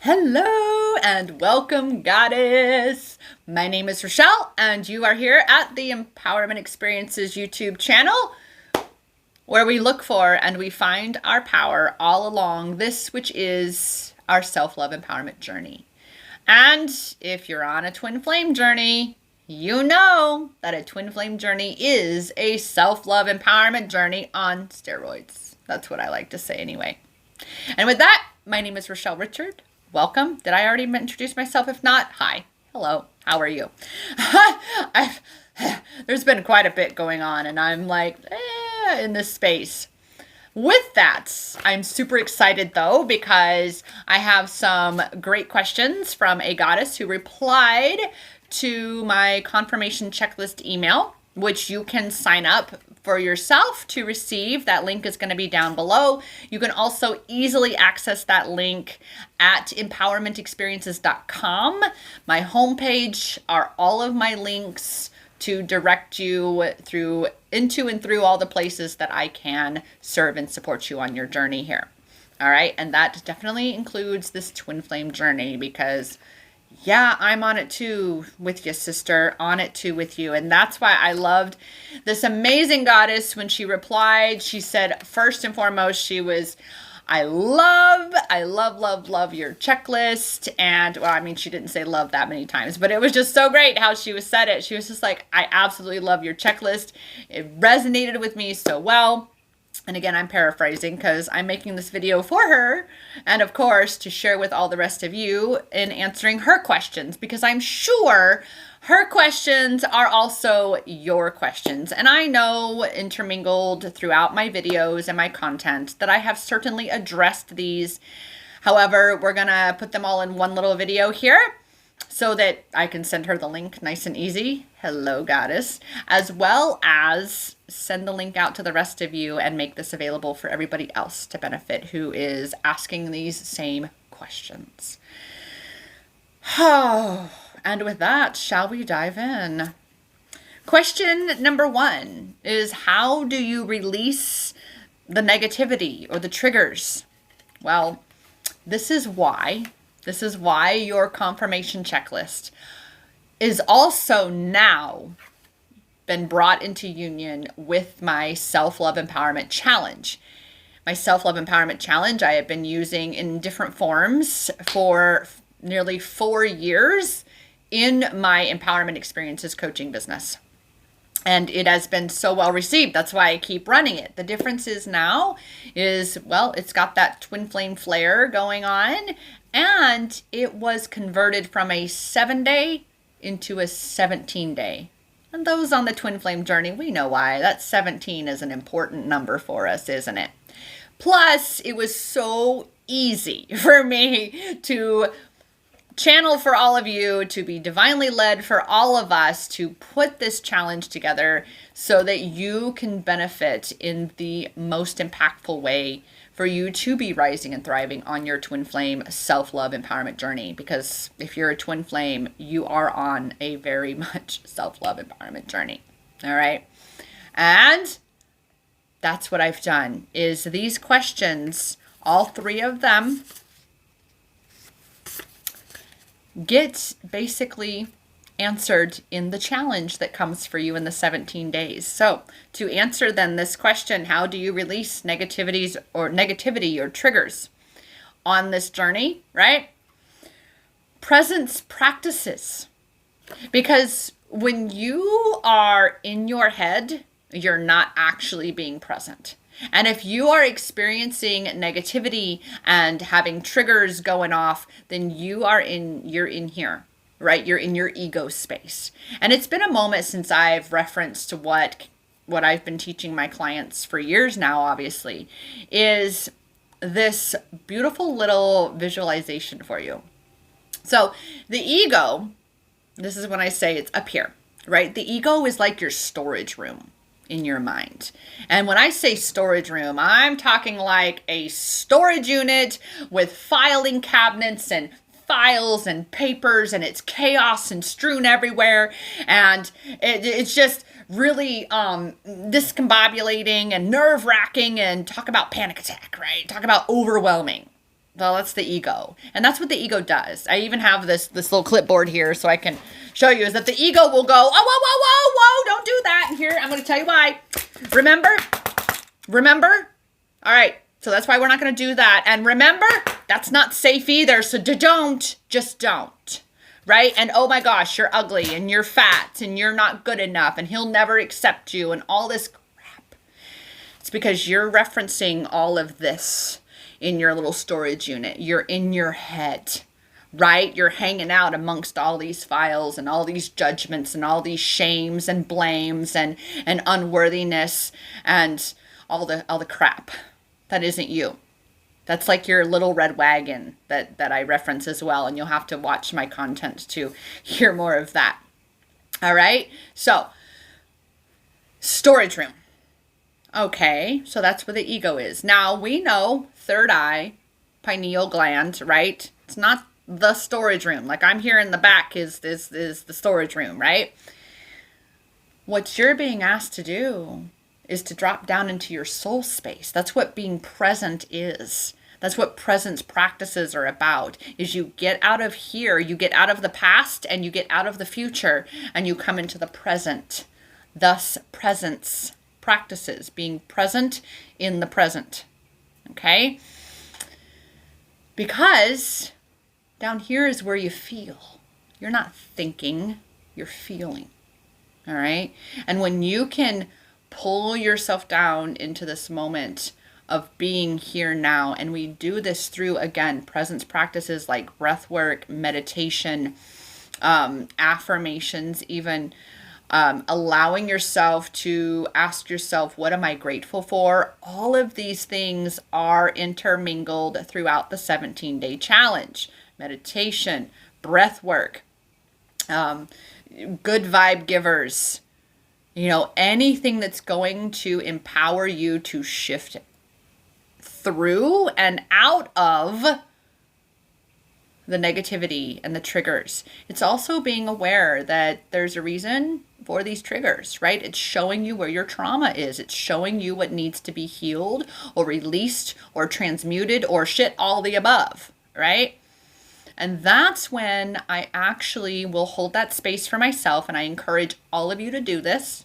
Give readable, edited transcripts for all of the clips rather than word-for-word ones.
Hello and welcome, Goddess. My name is Rochelle, and you are here at the Empowerment Experiences YouTube channel, where we look for and we find our power all along this, which is our self-love empowerment journey. And if you're on a twin flame journey, you know that a twin flame journey is a self-love empowerment journey on steroids. That's what I like to say anyway. And with that, my name is Rochelle Richard. Welcome. Did I already introduce myself? If not, hi. Hello. How are you? There's been quite a bit going on, and I'm like, in this space. With that, I'm super excited, though, because I have some great questions from a goddess who replied to my confirmation checklist email, which you can sign up for yourself to receive. That link is going to be down below. You can also easily access that link at empowermentexperiences.com. My homepage are all of my links to direct you into and through all the places that I can serve and support you on your journey here. All right. And that definitely includes this twin flame journey, because yeah, I'm on it too with you, sister, on it too with you. And that's why I loved this amazing goddess when she replied. She said, first and foremost, she was, I love your checklist. And well, I mean, she didn't say love that many times, but it was just so great how she said it. She was just like, I absolutely love your checklist. It resonated with me so well. And again, I'm paraphrasing because I'm making this video for her, and of course to share with all the rest of you in answering her questions, because I'm sure her questions are also your questions. And I know intermingled throughout my videos and my content that I have certainly addressed these. However, we're gonna put them all in one little video here, so that I can send her the link nice and easy. Hello, goddess. As well as send the link out to the rest of you and make this available for everybody else to benefit who is asking these same questions. Oh, and with that, shall we dive in? Question number 1 is, how do you release the negativity or the triggers? Well, this is why your confirmation checklist is also now been brought into union with my self-love empowerment challenge. My self-love empowerment challenge I have been using in different forms for nearly 4 years in my empowerment experiences coaching business. And it has been so well received. That's why I keep running it. The difference is now is, well, it's got that twin flame flare going on, and it was converted from a 7-day into a 17-day. And those on the twin flame journey, we know why. That 17 is an important number for us, isn't it? Plus, it was so easy for me to channel for all of you, to be divinely led for all of us to put this challenge together so that you can benefit in the most impactful way for you to be rising and thriving on your twin flame self-love empowerment journey. Because if you're a twin flame, you are on a very much self-love empowerment journey. All right. And that's what I've done is these questions, all 3 of them, get basically answered in the challenge that comes for you in the 17 days. So to answer then this question, how do you release negativity or triggers on this journey, right? Presence practices. Because when you are in your head, you're not actually being present. And if you are experiencing negativity and having triggers going off, then you're in here, right? You're in your ego space. And it's been a moment since I've referenced what I've been teaching my clients for years now, obviously, is this beautiful little visualization for you. So the ego, this is when I say it's up here, right? The ego is like your storage room in your mind. And when I say storage room, I'm talking like a storage unit with filing cabinets and files and papers, and it's chaos and strewn everywhere. And it's just really discombobulating and nerve-wracking, and talk about panic attack, right? Talk about overwhelming. Well, that's the ego. And that's what the ego does. I even have this little clipboard here so I can show you, is that the ego will go, oh, whoa, whoa, whoa, whoa, don't do that. And here, I'm going to tell you why. Remember? All right. So that's why we're not going to do that. And remember, that's not safe either. So just don't. Right? And oh my gosh, you're ugly and you're fat and you're not good enough and he'll never accept you and all this crap. It's because you're referencing all of this in your little storage unit. You're in your head, right? You're hanging out amongst all these files and all these judgments and all these shames and blames and unworthiness and all the crap that isn't you. That's like your little red wagon that I reference as well. And you'll have to watch my content to hear more of that. All right. So storage room. Okay. So that's where the ego is. Now we know third eye, pineal gland, right? It's not the storage room. Like I'm here in the back is the storage room, right? What you're being asked to do is to drop down into your soul space. That's what being present is. That's what presence practices are about, is you get out of here, you get out of the past and you get out of the future and you come into the present. Thus, presence practices, being present in the present. Okay? Because down here is where you feel. You're not thinking, you're feeling. All right? And when you can pull yourself down into this moment of being here now, and we do this through, again, presence practices like breath work, meditation, affirmations, even allowing yourself to ask yourself, what am I grateful for? All of these things are intermingled throughout the 17-day challenge. Meditation, breath work, good vibe givers, anything that's going to empower you to shift through and out of the negativity and the triggers. It's also being aware that there's a reason for these triggers, right? It's showing you where your trauma is. It's showing you what needs to be healed or released or transmuted or shit, all the above, right? And that's when I actually will hold that space for myself, and I encourage all of you to do this,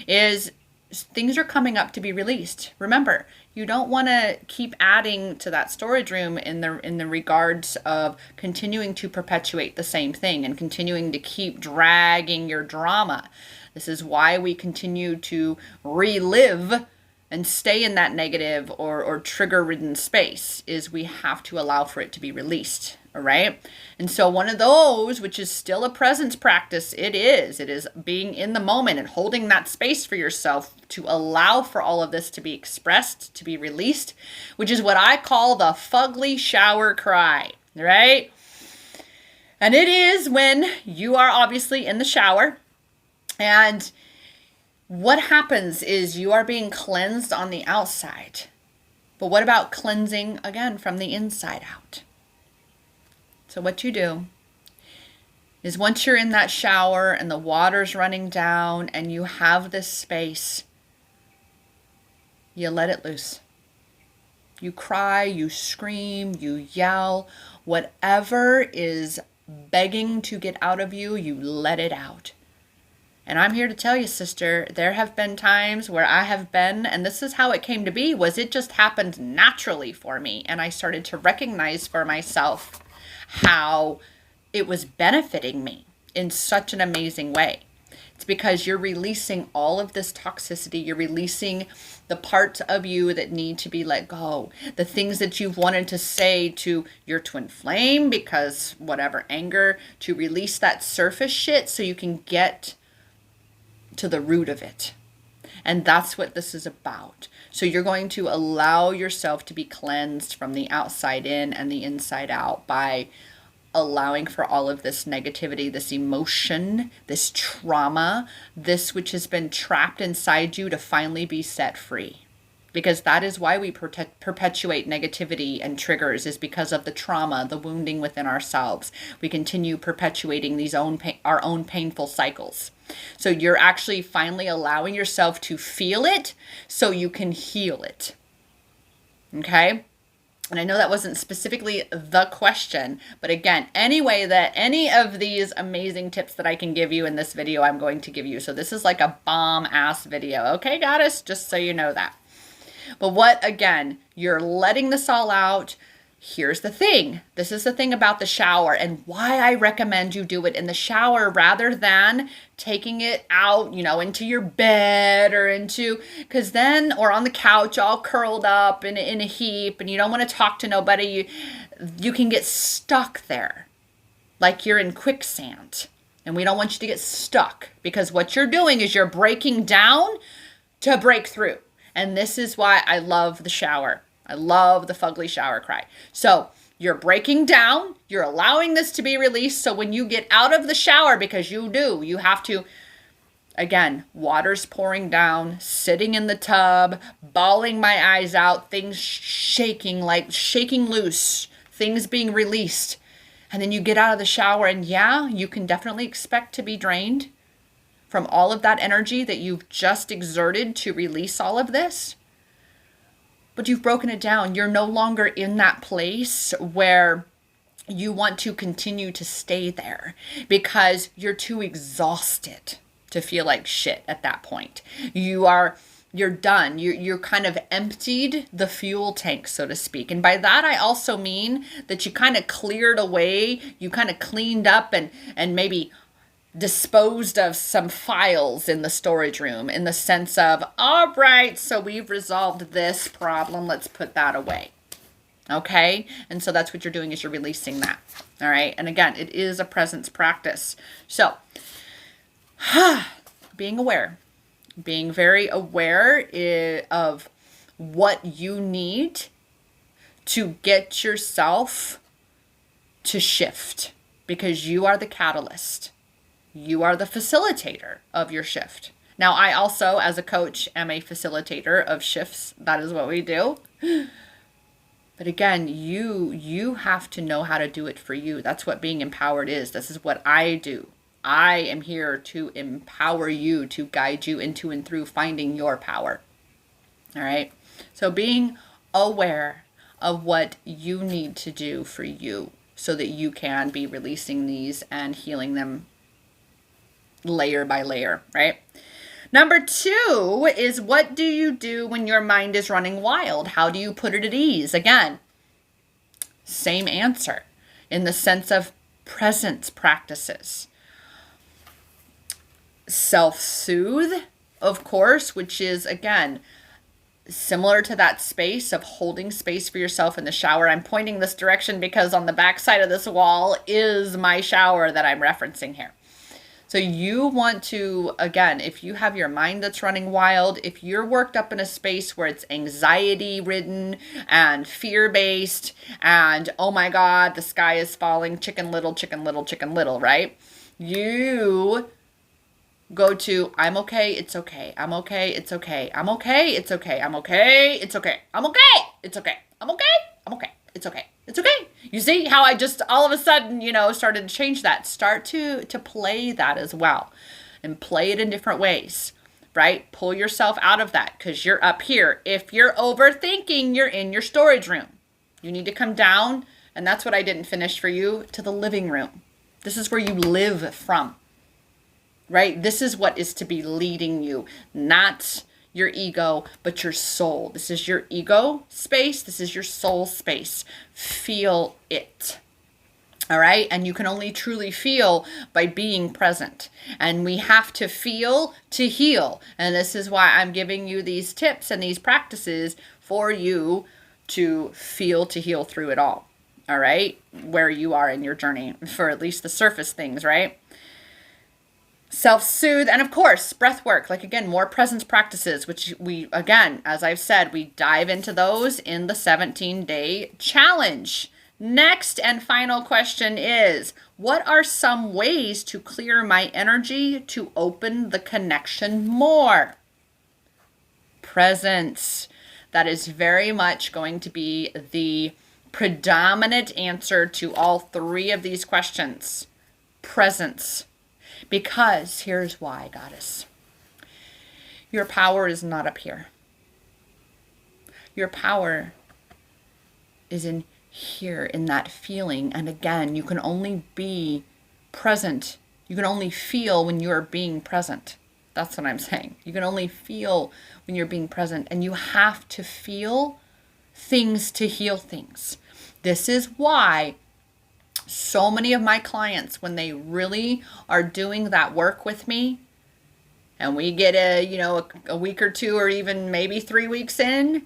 is things are coming up to be released. Remember, you don't want to keep adding to that storage room in the regards of continuing to perpetuate the same thing and continuing to keep dragging your drama. This is why we continue to relive and stay in that negative or trigger-ridden space, is we have to allow for it to be released. All right. And so one of those, which is still a presence practice, it is being in the moment and holding that space for yourself to allow for all of this to be expressed, to be released, which is what I call the fugly shower cry, right? And it is when you are obviously in the shower, and what happens is you are being cleansed on the outside. But what about cleansing again from the inside out? So what you do is, once you're in that shower and the water's running down and you have this space, you let it loose. You cry, you scream, you yell, whatever is begging to get out of you, you let it out. And I'm here to tell you, sister, there have been times where I have been, and this is how it came to be, was it just happened naturally for me. And I started to recognize for myself how it was benefiting me in such an amazing way. It's because you're releasing all of this toxicity. You're releasing the parts of you that need to be let go. The things that you've wanted to say to your twin flame because whatever, anger, to release that surface shit so you can get to the root of it. And that's what this is about. So you're going to allow yourself to be cleansed from the outside in and the inside out by allowing for all of this negativity, this emotion, this trauma, this which has been trapped inside you to finally be set free. Because that is why we perpetuate negativity and triggers, is because of the trauma, the wounding within ourselves. We continue perpetuating our own painful cycles. So you're actually finally allowing yourself to feel it so you can heal it. Okay? And I know that wasn't specifically the question, but again, any way that any of these amazing tips that I can give you in this video, I'm going to give you. So this is like a bomb ass video. Okay, goddess, just so you know that. But what, again, you're letting this all out. Here's the thing. This is the thing about the shower and why I recommend you do it in the shower rather than taking it out, you know, into your bed or into, because then, or on the couch all curled up in a heap and you don't want to talk to nobody. You can get stuck there like you're in quicksand. And we don't want you to get stuck because what you're doing is you're breaking down to break through. And this is why I love the shower. I love the fugly shower cry. So you're breaking down, you're allowing this to be released. So when you get out of the shower, because you have to, again, water's pouring down, sitting in the tub, bawling my eyes out, things shaking, like shaking loose, things being released. And then you get out of the shower and yeah, you can definitely expect to be drained from all of that energy that you've just exerted to release all of this. But you've broken it down. You're no longer in that place where you want to continue to stay there because you're too exhausted to feel like shit at that point. You're done. You're kind of emptied the fuel tank, so to speak. And by that, I also mean that you kind of cleared away, you kind of cleaned up and maybe disposed of some files in the storage room in the sense of, all right, so we've resolved this problem. Let's put that away. Okay. And so that's what you're doing is you're releasing that. All right. And again, it is a presence practice. So being aware, being very aware of what you need to get yourself to shift because you are the catalyst. You are the facilitator of your shift. Now, I also, as a coach, am a facilitator of shifts. That is what we do. But again, you have to know how to do it for you. That's what being empowered is. This is what I do. I am here to empower you, to guide you into and through finding your power. All right? So being aware of what you need to do for you so that you can be releasing these and healing them layer by layer, right? Number 2 is, what do you do when your mind is running wild? How do you put it at ease? Again, same answer in the sense of presence practices. Self-soothe, of course, which is, again, similar to that space of holding space for yourself in the shower. I'm pointing this direction because on the back side of this wall is my shower that I'm referencing here. So you want to, again, if you have your mind that's running wild, if you're worked up in a space where it's anxiety ridden and fear based and, oh my God, the sky is falling, chicken little, chicken little, chicken little, right? You go to, I'm okay, it's okay, I'm okay, it's okay, I'm okay, it's okay, I'm okay, it's okay, I'm okay, it's okay, I'm okay, I'm okay, it's okay, it's okay. You see how I just all of a sudden, started to change that. Start to play that as well and play it in different ways, right? Pull yourself out of that because you're up here. If you're overthinking, you're in your storage room. You need to come down, and that's what I didn't finish for you, to the living room. This is where you live from, right? This is what is to be leading you, not your ego, but your soul. This is your ego space. This is your soul space. Feel it. All right. And you can only truly feel by being present. And we have to feel to heal. And this is why I'm giving you these tips and these practices for you to feel to heal through it all. All right. Where you are in your journey for at least the surface things, right? Self-soothe, and of course, breath work, like again, more presence practices, which we, again, as I've said, we dive into those in the 17-day challenge. Next and final question is, what are some ways to clear my energy to open the connection more? Presence. That is very much going to be the predominant answer to all 3 of these questions. Presence. Because here's why, goddess. Your power is not up here. Your power is in here, in that feeling. And again, you can only be present. You can only feel when you're being present. That's what I'm saying. You can only feel when you're being present, and you have to feel things to heal things. This is why so many of my clients, when they really are doing that work with me, and we get a week or two or even maybe 3 weeks in,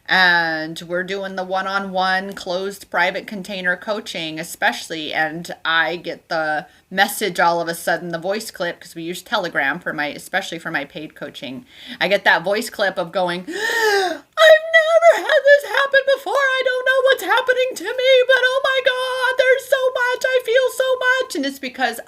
and we're doing the one-on-one closed private container coaching especially, and I get the message all of a sudden, the voice clip, because we use Telegram especially for my paid coaching. I get that voice clip of going, I've never had this happen before. I don't know what's happening to me, but oh my God, there's so much. I feel so much. And it's because,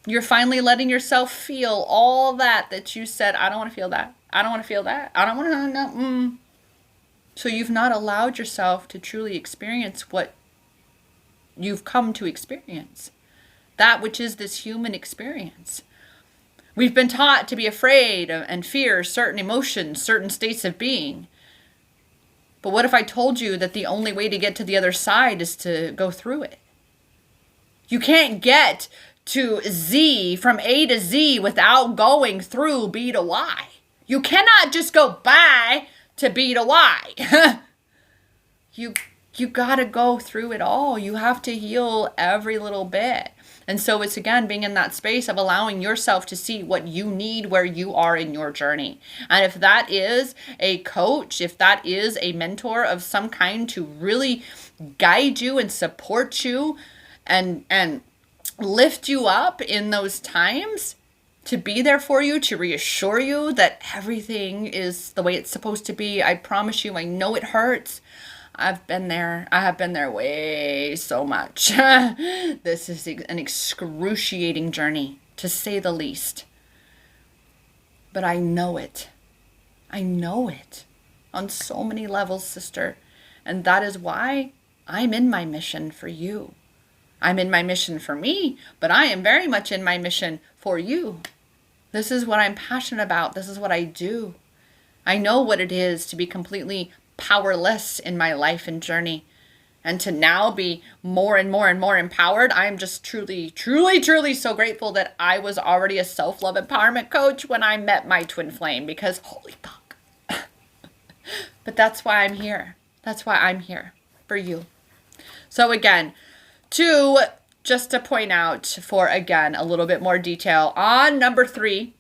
you're finally letting yourself feel all that you said, I don't want to feel that. I don't want to feel that. I don't want to know. So you've not allowed yourself to truly experience what you've come to experience. That which is this human experience. We've been taught to be afraid of and fear certain emotions, certain states of being. But what if I told you that the only way to get to the other side is to go through it? You can't get to Z, from A to Z, without going through B to Y. You cannot just go by to B to Y. You got to go through it all. You have to heal every little bit. And so it's, again, being in that space of allowing yourself to see what you need where you are in your journey. And if that is a coach, if that is a mentor of some kind to really guide you and support you and lift you up in those times, to be there for you, to reassure you that everything is the way it's supposed to be. I promise you, I know it hurts. I've been there. I have been there way so much. This is an excruciating journey, to say the least. But I know it. I know it on so many levels, sister. And that is why I'm in my mission for you. I'm in my mission for me, but I am very much in my mission for you. This is what I'm passionate about. This is what I do. I know what it is to be completely powerless in my life and journey, and to now be more and more and more empowered. I'm just truly, truly, truly so grateful that I was already a self-love empowerment coach when I met my twin flame, because holy fuck. But that's why I'm here. That's why I'm here for you. So again, just to point out for, again, a little bit more detail on number 3,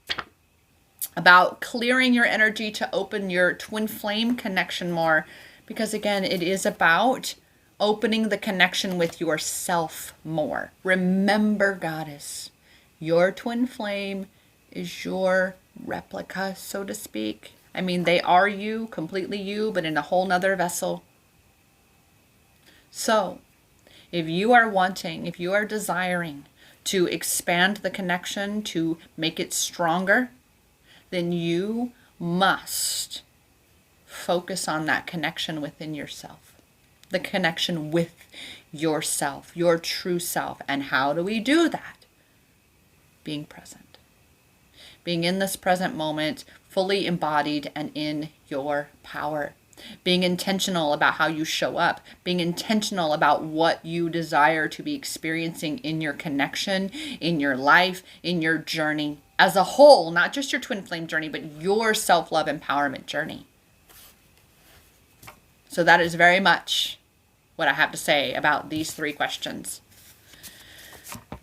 about clearing your energy to open your twin flame connection more. Because again, it is about opening the connection with yourself more. Remember, goddess, your twin flame is your replica, so to speak. I mean, they are you, completely you, but in a whole nother vessel. So if you are desiring to expand the connection, to make it stronger, then you must focus on that connection within yourself. The connection with yourself, your true self. And how do we do that? Being present. Being in this present moment, fully embodied and in your power. Being intentional about how you show up, being intentional about what you desire to be experiencing in your connection, in your life, in your journey as a whole, not just your twin flame journey, but your self-love empowerment journey. So that is very much what I have to say about these 3 questions.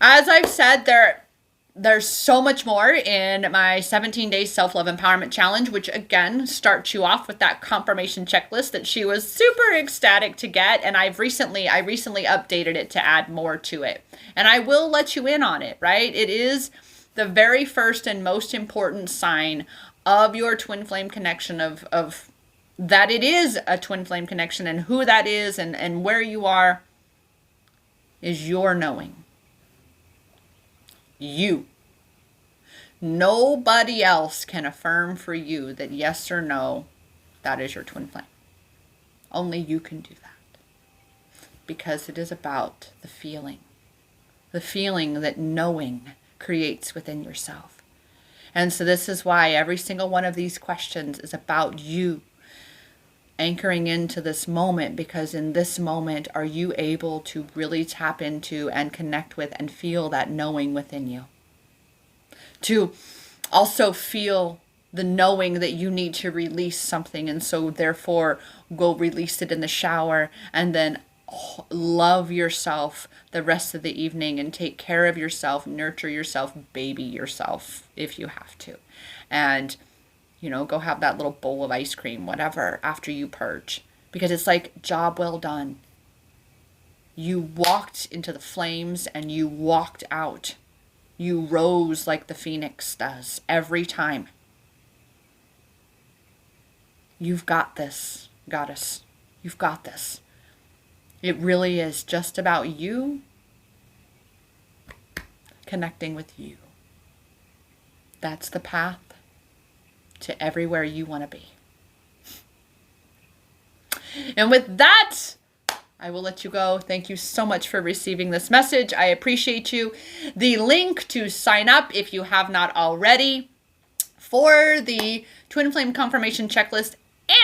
As I've said, there's so much more in my 17-day self-love empowerment challenge, which again starts you off with that confirmation checklist that she was super ecstatic to get. And I recently updated it to add more to it. And I will let you in on it, right? It is the very first and most important sign of your twin flame connection, of that it is a twin flame connection, and who that is and where you are is your knowing. You. Nobody else can affirm for you that yes or no, that is your twin flame. Only you can do that. Because it is about the feeling that knowing creates within yourself. And so this is why every single one of these questions is about you anchoring into this moment, because in this moment are you able to really tap into and connect with and feel that knowing within you. To also feel the knowing that you need to release something, and so therefore go release it in the shower, and then love yourself the rest of the evening and take care of yourself, nurture yourself, baby yourself if you have to. And, you know, go have that little bowl of ice cream, whatever, after you purge. Because it's like, job well done. You walked into the flames and you walked out. You rose like the phoenix does every time. You've got this, goddess. You've got this. It really is just about you connecting with you. That's the path to everywhere you want to be. And with that, I will let you go. Thank you so much for receiving this message. I appreciate you. The link to sign up, if you have not already, for the Twin Flame Confirmation Checklist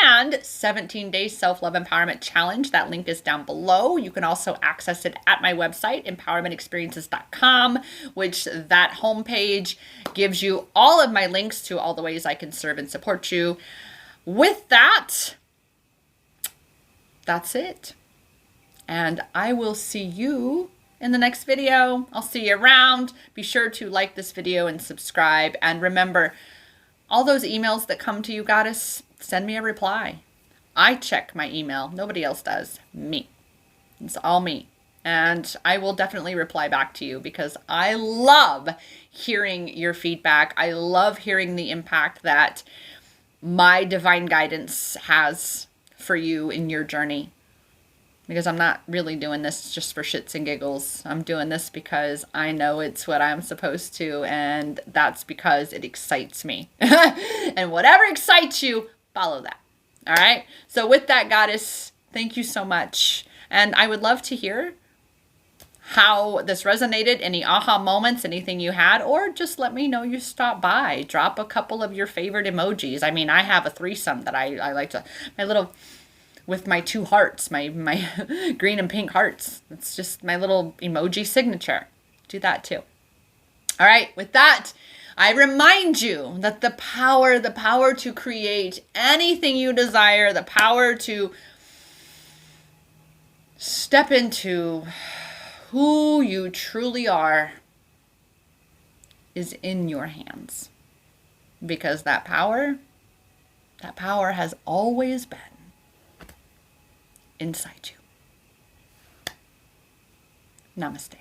and 17-day self-love empowerment challenge. That link is down below. You can also access it at my website, empowermentexperiences.com, which that homepage gives you all of my links to all the ways I can serve and support you. With that, that's it. And I will see you in the next video. I'll see you around. Be sure to like this video and subscribe. And remember, all those emails that come to you, goddess, send me a reply. I check my email. Nobody else does. Me. It's all me. And I will definitely reply back to you, because I love hearing your feedback. I love hearing the impact that my divine guidance has for you in your journey. Because I'm not really doing this just for shits and giggles. I'm doing this because I know it's what I'm supposed to, and that's because it excites me. And whatever excites you, follow that. All right? So with that, goddess, thank you so much. And I would love to hear how this resonated, any aha moments, anything you had, or just let me know you stopped by. Drop a couple of your favorite emojis. I mean, I have a threesome that I like to, my little, with my two hearts, my green and pink hearts. It's just my little emoji signature. Do that too. All right, with that, I remind you that the power to create anything you desire, the power to step into who you truly are, is in your hands. Because that power has always been inside you. Namaste.